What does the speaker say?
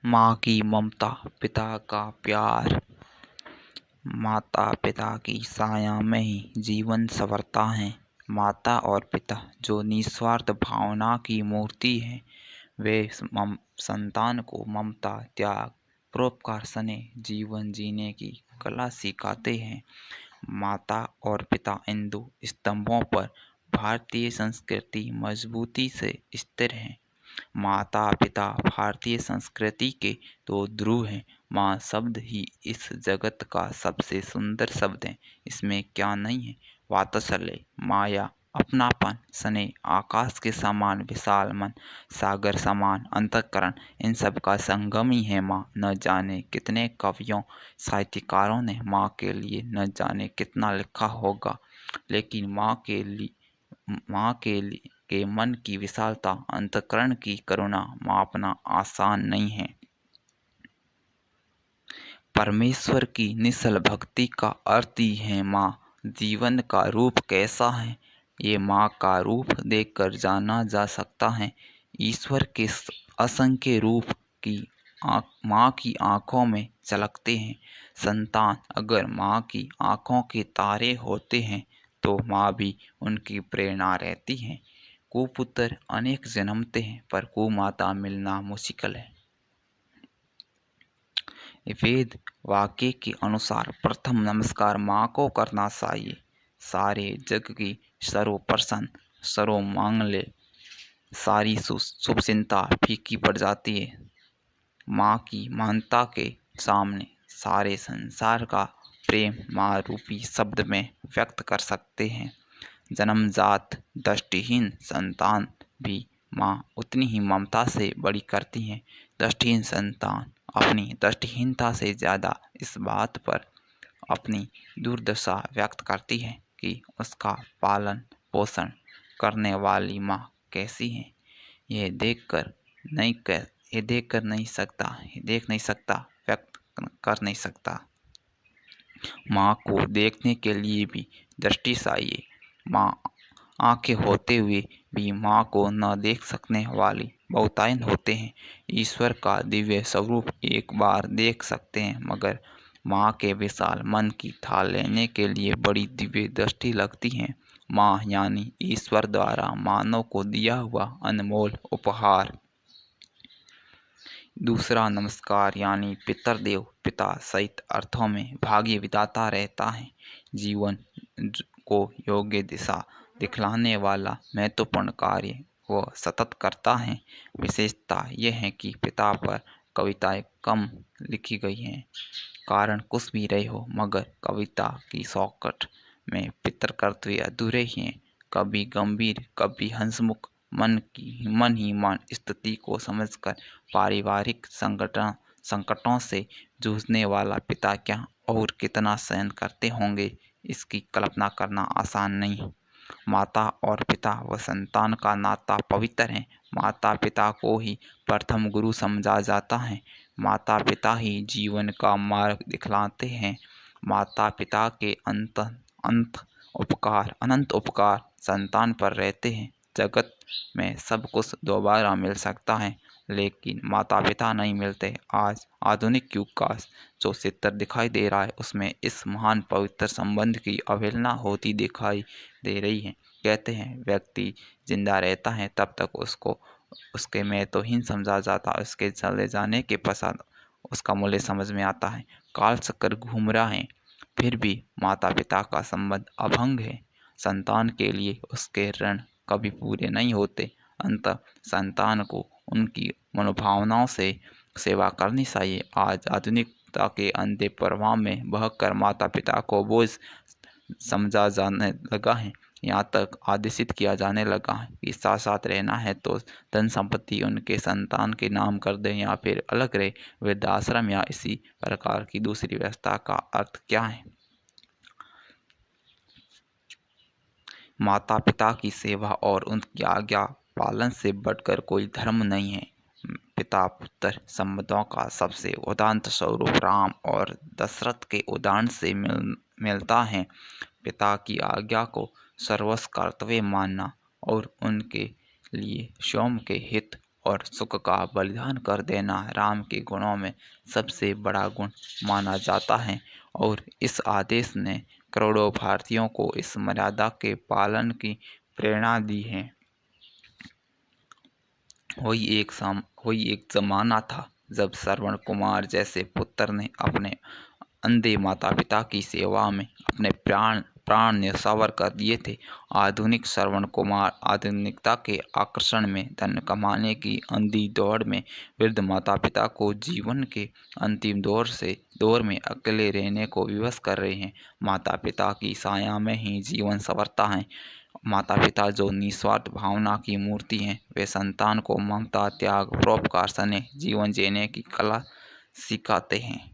माँ की ममता, पिता का प्यार। माता पिता की साया में ही जीवन संवरता है। माता और पिता जो निस्वार्थ भावना की मूर्ति हैं, वे संतान को ममता, त्याग, परोपकार स्नेह जीवन जीने की कला सिखाते हैं। माता और पिता इन दो स्तंभों पर भारतीय संस्कृति मजबूती से स्थिर है। माता पिता भारतीय संस्कृति के दो ध्रुव हैं। माँ शब्द ही इस जगत का सबसे सुंदर शब्द है। इसमें क्या नहीं है? वात्सल्य, माया, अपनापन, स्नेह, आकाश के समान विशाल मन, सागर समान अंतःकरण, इन सब का संगम ही है माँ। न जाने कितने कवियों साहित्यकारों ने माँ के लिए न जाने कितना लिखा होगा, लेकिन माँ के मन की विशालता, अंतःकरण की करुणा मापना आसान नहीं है। परमेश्वर की निश्चल भक्ति का अर्थ ही है माँ। जीवन का रूप कैसा है, ये माँ का रूप देखकर जाना जा सकता है। ईश्वर के असंख्य रूप की माँ की आंखों में झलकते हैं। संतान अगर माँ की आंखों के तारे होते हैं तो माँ भी उनकी प्रेरणा रहती है। कुपुत्र अनेक जन्मते हैं पर कुमाता मिलना मुश्किल है। वेद वाक्य के अनुसार प्रथम नमस्कार माँ को करना चाहिए। सारे जग की सर्वप्रसन्न सर्वमांगल्य सारी शुभ चिंता फीकी पड़ जाती है। माँ की महानता के सामने सारे संसार का प्रेम माँ रूपी शब्द में व्यक्त कर सकते हैं। जन्मजात दृष्टिहीन संतान भी माँ उतनी ही ममता से बड़ी करती हैं। दृष्टिहीन संतान अपनी दृष्टिहीनता से ज़्यादा इस बात पर अपनी दुर्दशा व्यक्त करती है कि उसका पालन पोषण करने वाली माँ कैसी है। यह देख नहीं सकता, व्यक्त कर नहीं सकता। माँ को देखने के लिए भी दृष्टि चाहिए। माँ आंखें होते हुए भी माँ को न देख सकने वाली बहुतायन होते हैं। ईश्वर का दिव्य स्वरूप एक बार देख सकते हैं, मगर माँ के विशाल मन की थाह लेने के लिए बड़ी दिव्य दृष्टि लगती है। माँ यानी ईश्वर द्वारा मानव को दिया हुआ अनमोल उपहार। दूसरा नमस्कार यानी पितृदेव, पिता सहित अर्थों में भाग्य विधाता रहता है। जीवन को योग्य दिशा दिखलाने वाला महत्वपूर्ण कार्य वह सतत करता है। विशेषता यह है कि पिता पर कविताएं कम लिखी गई हैं। कारण कुछ भी रहे हो, मगर कविता की चौखट में पितृकर्तव्य अधूरे ही हैं। कभी गंभीर, कभी हंसमुख, मन ही मन स्थिति को समझकर पारिवारिक संकटों से जूझने वाला पिता क्या और कितना सहन करते होंगे, इसकी कल्पना करना आसान नहीं। माता और पिता व संतान का नाता पवित्र है। माता पिता को ही प्रथम गुरु समझा जाता है। माता पिता ही जीवन का मार्ग दिखलाते हैं। माता पिता के अनंत उपकार संतान पर रहते हैं। जगत में सब कुछ दोबारा मिल सकता है, लेकिन माता पिता नहीं मिलते। आज आधुनिक युग का जो चित्र दिखाई दे रहा है, उसमें इस महान पवित्र संबंध की अवहेलना होती दिखाई दे रही है। कहते हैं व्यक्ति जिंदा रहता है तब तक उसको उसके महत्वहीन समझा जाता है। उसके चले जाने के पश्चात उसका मूल्य समझ में आता है। काल चक्र घूम रहा है, फिर भी माता पिता का संबंध अभंग है। संतान के लिए उसके ऋण कभी पूरे नहीं होते। अंततः संतान को उनकी मनोभावनाओं से सेवा करनी चाहिए। आज आधुनिकता के अंधे प्रवाह में बहकर माता पिता को बोझ समझा जाने लगा है। यहाँ तक आदेशित किया जाने लगा है कि साथ साथ रहना है तो धन संपत्ति उनके संतान के नाम कर दें या फिर अलग रहे, वृद्धाश्रम या इसी प्रकार की दूसरी व्यवस्था का अर्थ क्या है। माता पिता की सेवा और उनकी आज्ञा पालन से बढ़कर कोई धर्म नहीं है। पिता पुत्र संबंधों का सबसे उदात्त स्वरूप राम और दशरथ के उदाहरण से मिलता है। पिता की आज्ञा को सर्वस्व कर्तव्य मानना और उनके लिए स्वयं के हित और सुख का बलिदान कर देना राम के गुणों में सबसे बड़ा गुण माना जाता है और इस आदेश ने करोड़ों भारतीयों को इस मर्यादा के पालन की प्रेरणा दी है। वही एक जमाना था जब श्रवण कुमार जैसे पुत्र ने अपने अंधे माता पिता की सेवा में अपने प्राण प्राण न्यौछावर कर दिए थे। आधुनिक श्रवण कुमार आधुनिकता के आकर्षण में धन कमाने की अंधी दौड़ में वृद्ध माता पिता को जीवन के अंतिम दौर में अकेले रहने को विवश कर रहे हैं। माता पिता की साया में ही जीवन संवरता है। माता पिता जो निस्वार्थ भावना की मूर्ति हैं, वे संतान को ममता, त्याग, परोपकार से जीवन जीने की कला सिखाते हैं।